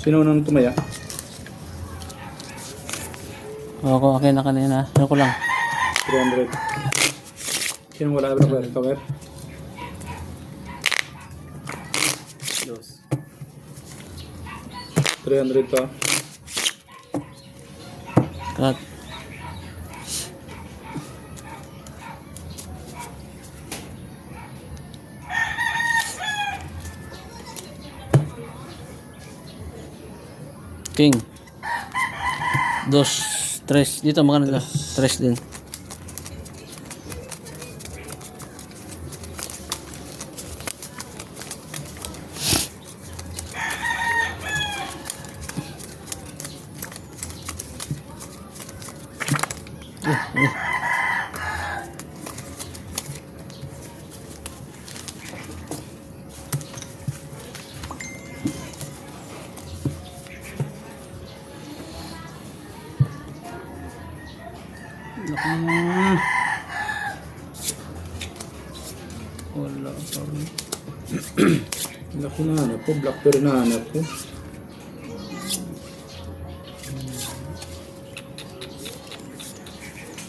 Sino nang tumaya? Ako, akin na kanina. Ano ko lang? 300. Sino wala ka ba? Cover? Dos. 300 to. Cut. King. Dos. Tres. Dito magkano ka? Tres din. Wala pa rin. Laki na hanap ko. Blackberry na hanap ko.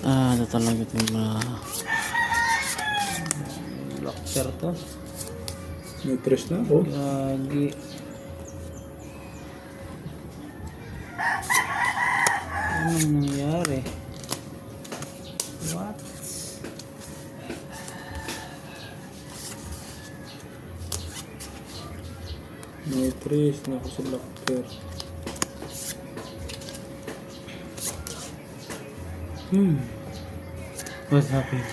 Ito talaga itong blocker to. May tres na ako. Lagi. Anong nangyari? What? May tres na ako sa blackberry. What happened?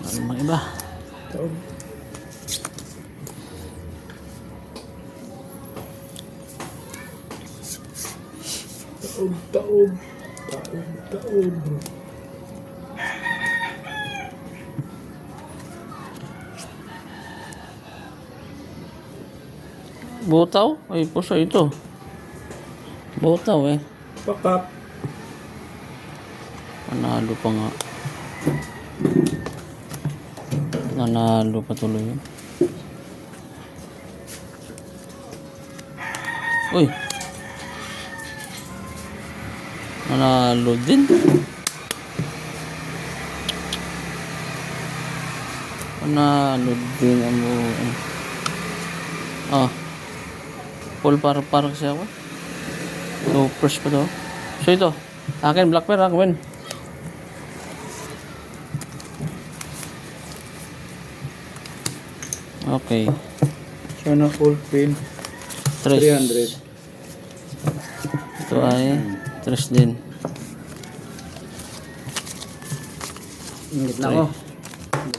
Ano mga iba? Taog. Taog, taog. Taog, taog. Butaw? Ay, puso ito. Butaw eh. Pakap. Nanalo pa nga. Nanalo pa tuloy yun. Uy. Nanalo din. Nanalo din ang buo. Ah. Full par kasi ako. So, fresh pa to. So, ito. Akin, black pair, gawin. Okay. Sana full pin. 300. Ito ay 3 din. Ingit na ako.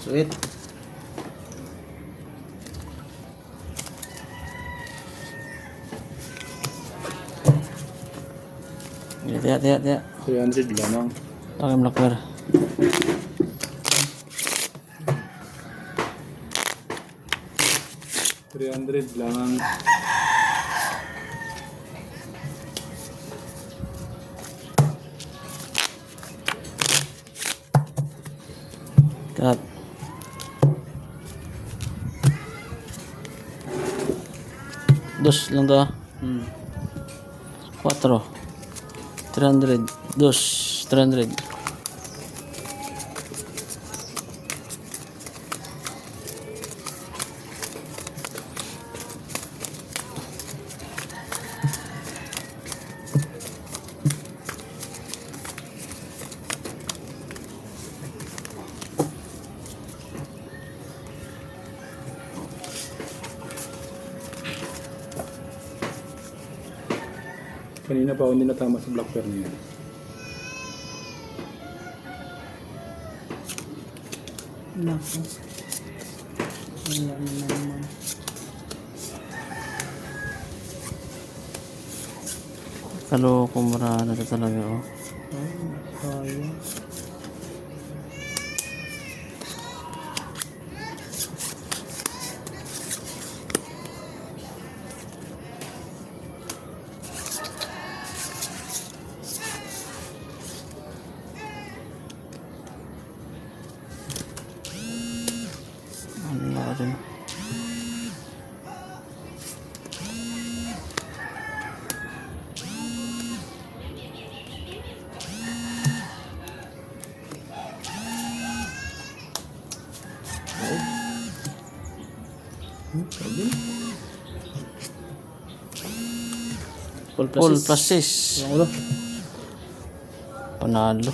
Sweet. Tiyak. 300 lamang. Okay, black pair. $300 lamang. Cut. Dos lang to. 4. 300. Dos. 300. Kanina pa ako hindi natama sa black pair niya. Naku. Wala na naman. Kaloko marana na talaga oh. Ay, kaya. natin. Full Full plus 6. Ulo. Panalo.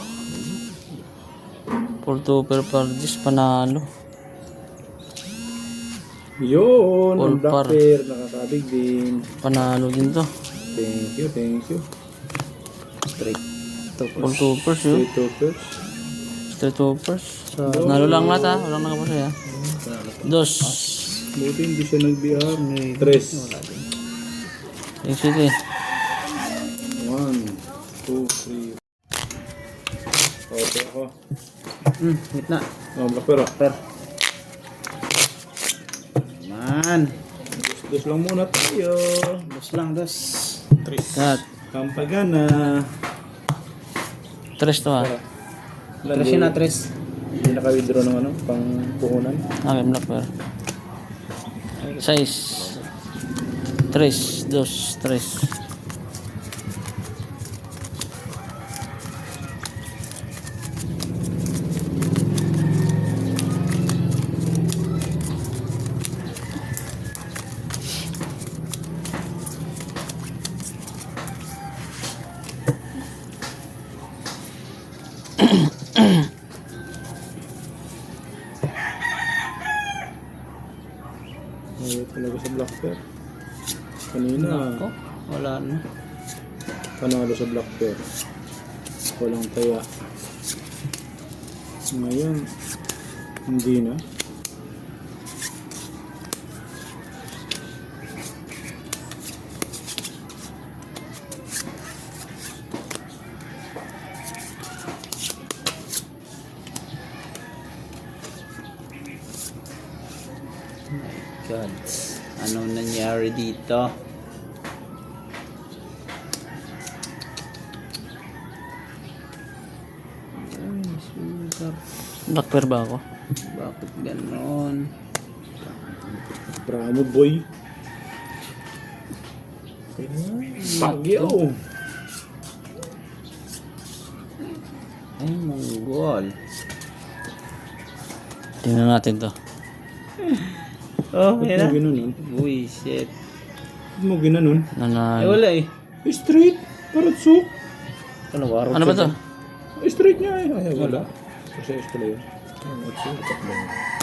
Full to per parties, panalo. Yun. Full Ang black par. pair. Nakakabig din. Panalo din to. Thank you, thank you. Straight. Full to pers yun. Straight toppers. Straight to pers. Nalo lang lahat ha. Walang nakapasaya. Dos. Buti hindi siya nag-BR. Tres. Yung city. 1, 2, 3. Okay ako. Hit na. Oh, black pair. Per. Man. Dos lang muna tayo. Dos lang, dos. Tres. Cut. Kampagana. Tres to ha. Tres yun na, tres. Hindi naka-withdraw ng ano, pang puhunan. Okay, black pair. 6. 3, 2, 3. Ayaw talaga sa black pair. Kanina, Oh, wala na. panalo sa black pair. Walang taya. Ngayon, hindi na. God. Anong nangyari dito? Ay, sugar. Black pair ba ako? Bakit ganon? Bravo boy. Pagyaw. Ay, Monggol. Tingnan natin to. Oh, Ba't mo ginanon? Uy, shit. Ba't mo ginanon? Ay, Nanalo. wala eh. Straight. Paratsok. Ano, waro Ano ba to? Straight niya eh. Ay, wala. Kasi pala yun.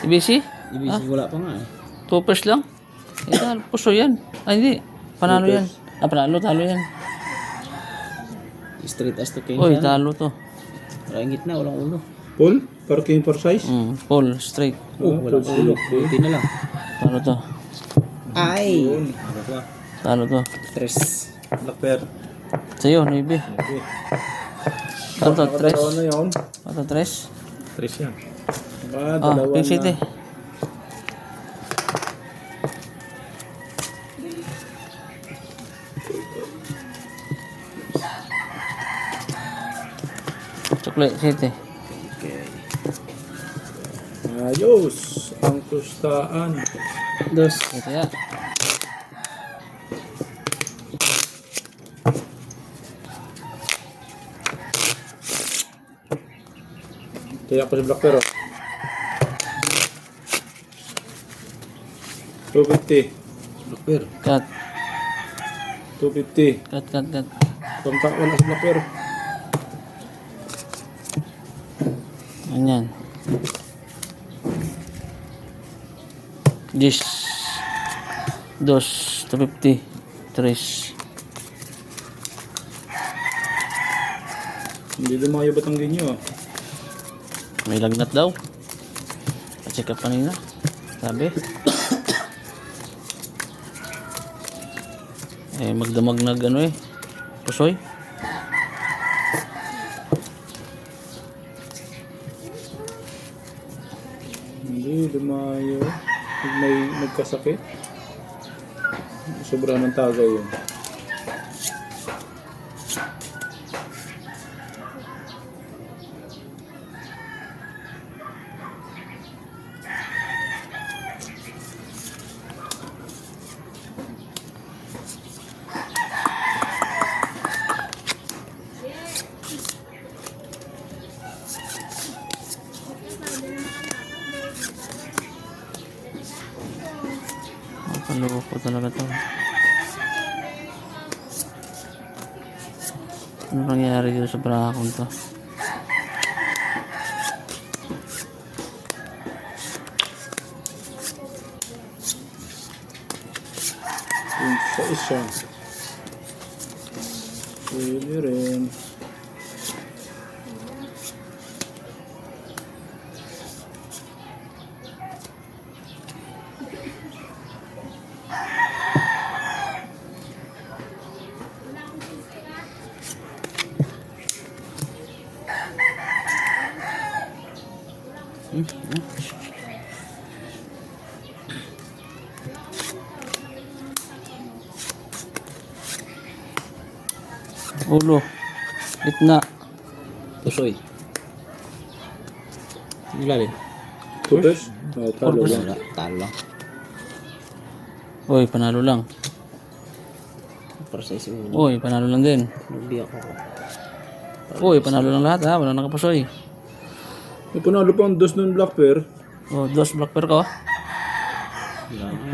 IBC? Ibig wala pa nga eh. 2 pers lang? Eh, puso yan. Ay, hindi. Panalo yan. Ah, panalo, talo yan. Straight as to king. Uy, talo to. Walang gitna, walang ulo. Paul? Parking for size? Full, straight. Oh, walang ulo. Buti na lang. Talo to. Ay! Ano ba? Talo to. Tres. Black pair. Sa'yo, Navy. Okay. Talo to, 3. Nakadalawa na yun. Talo to, 3. Tres yan. Ah, Dalawa Pink City. na. Chocolate City. Okay. Ayos. Ang kustaan. Dos. Ito yan. Kaya ako sa black pair. 250. Super. Cut. 250. Cut, cut, cut. Kontak wala sa black pair. Ganyan. 10. 2. 250. 3. Hindi lumayo Batanggin nyo ah. May lagnat daw. Pa-check up kanina. Sabi. Magdamag nag ano eh. Pusoy. Hindi lumayo. Pag may nagkasakit. Sobrang ng tagay yun. Maloko talaga to. Ano nangyari dito sa brakong to? Yung sa isa. Pwede rin. Ulo. Gitna. Pusoy. Ilalim. Putos? Oh, talo Purpose. lang. Wala. Talo lang. Uy, panalo lang. Para sa isi ulo. Uy, panalo lang din. Lugi ako. Uy, panalo lang lahat ha. Wala nakapusoy. May panalo pa ang dos ng black pair. Oh, dos black pair ka.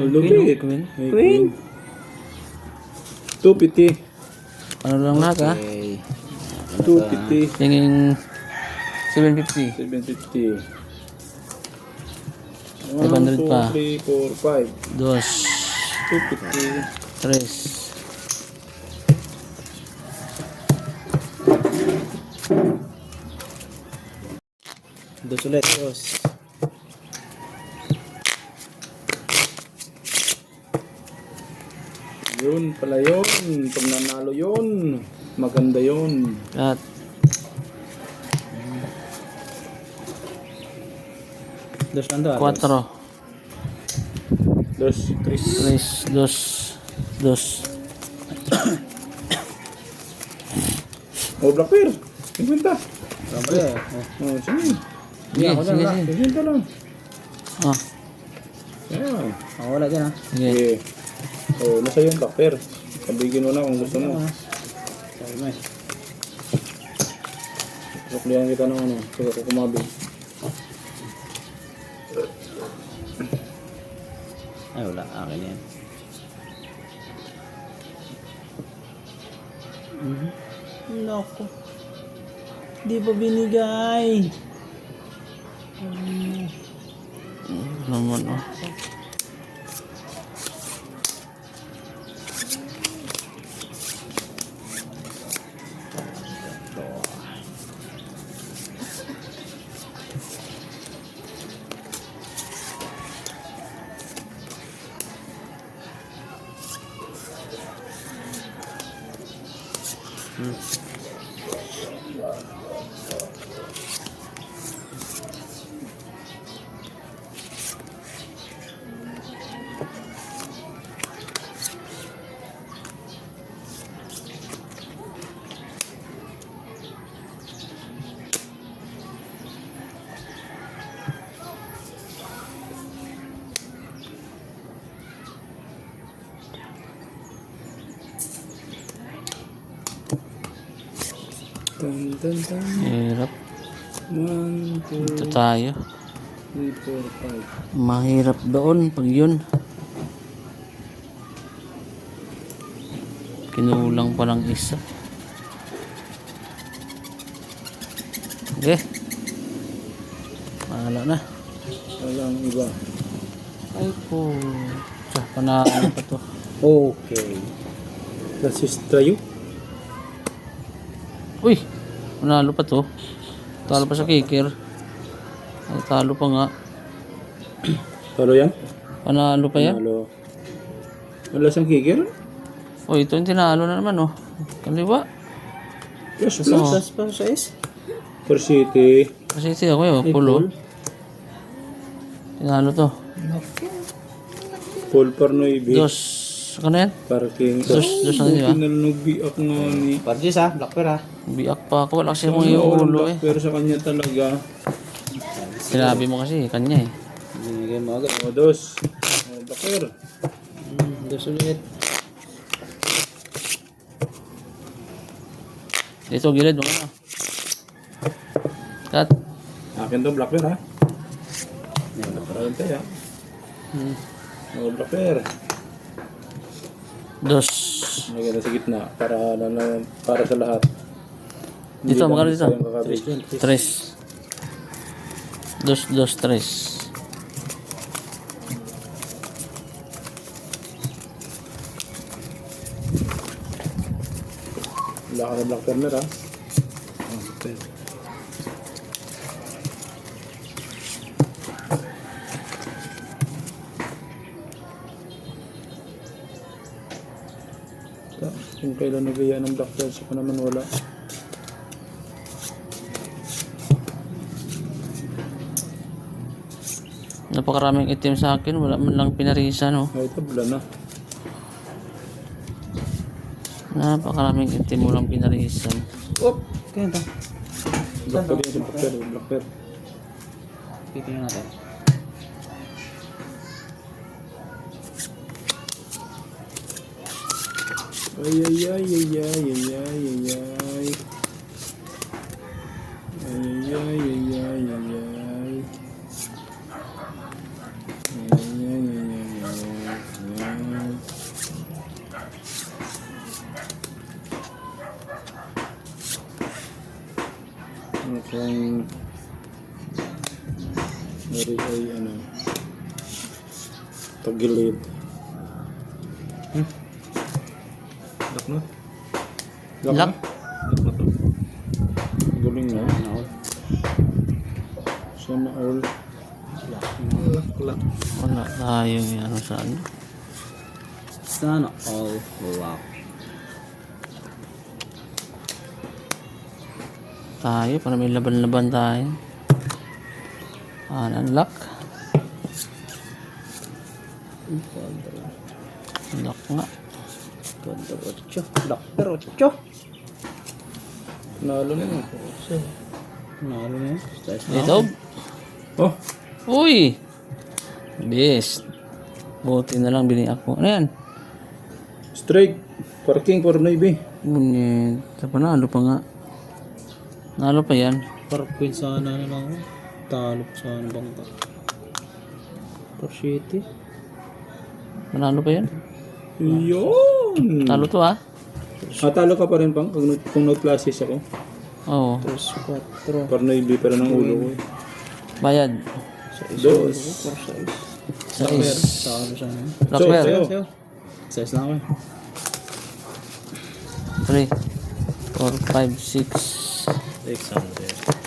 Malupit. Queen. May queen. 250. Panalo lang lahat ha. Okay. 250. Tingin 750. 750. 500 pa. 2, 3, 4, 5. Dos. 250. Tres. Dos ulit. Dos. Yun pala yun. Pag nanalo yun, maganda yun. At Dos lang daw. 4. Dos, Chris. Tres. Dos. Dos. Oh, black pair. 50. Siyempre. Oh, sige. Sige, sige, sige. 50 lang. Ah, Ayan. Ako wala dyan ha. sige. Okay. Oh, nasa yung black pair. Sabigin mo na kung gusto mo. Sabi mo eh. Suklihan kita ng ano. Sige, ako kumabi. Ay wala. Akin yan. Nako. Di ba binigay? Naman oh. Dun, dun, dun. Hirap. 1, 2, Ito tayo. 3, 4, 5. Mahirap doon pag yun. Kinulang pa lang isa. Okay. Mahala na. Walang iba. Ay po. Panalo pa to. Okay. Let's just try you. Uy! Panalo pa to. Talo pa sa kicker. Ay, talo pa nga. Talo yan? Panalo pa yan. Talo. Wala siyang kikir? Uy, ito yung tinalo na naman oh. Kaliwa. Yes, Oo. plus. Sas pa sa is? For City. Kasi ito ako yun. Pulo. Tinalo to. Paul Parnoy. Dos. Ano na yan? Parking. Dos na di ba? Pinalugbi ako nga ni. Parjis ha. Black pair ha. Biak pa ako. Wala kasi mong iulo eh. Pero sa kanya talaga. Sinabi mo kasi, kanya eh. Binigay mo agad. O, dos. O, bakir. Dos ulit. Dito, gilid mo na. Cut. Akin to, black bear ha. Parang tayo ha. O, black bear. Dos. Lagyan na sa gitna para sa lahat. Dito, Hindi magkano lang dito? tayong kakabit. Tres. Dos, tres. Wala ka na black burner ha. Kung kailan nagaya ng black burner, saka naman wala. Napakaraming itim sa akin. Wala man lang pinarisan, oh. Ay, ito, wala na. Napakaraming itim mo lang pinarisan. Oh! Kaya ito. Black burner yung black burner, black burner. Titingnan natin. Ay, ay, ay, ay, ay, ay, ay, ay, ay. Ay, ay, ay, ay, ay, ay, ay. Ay, ay, ay, ay, ay, ay. Mukhang Mary ay ano tagilid. Lock na? Lock? na? Lock na to. Galing na. Sana all. Lock. Wala tayong ano sa ano. Sana all lock. Tayo, para may laban-laban tayo. Unlock. Lock nga. Ganda 8. Doctor 8. Nalo na yun. Nalo na yun. Stars na. Ito. Oh! Uy! Best. Buti na lang bini ako. Ano yan? Straight. Parking for Navy. Ngunit. Panalo pa nga. Nalo pa yan. Parang queen sana na lang ako. Talo pa sana bang ito. Per city. Panalo pa yan. Yun! Talo to ah. Talo ka pa rin pang kung nag-classes ako. Oo. 3, 4. For Navy pero ng ulo ko. Bayad. Dos. Sais. Talo sana. Lock bear. Sa'yo. Size lang ako eh. 3, 4, 5, 6. 600.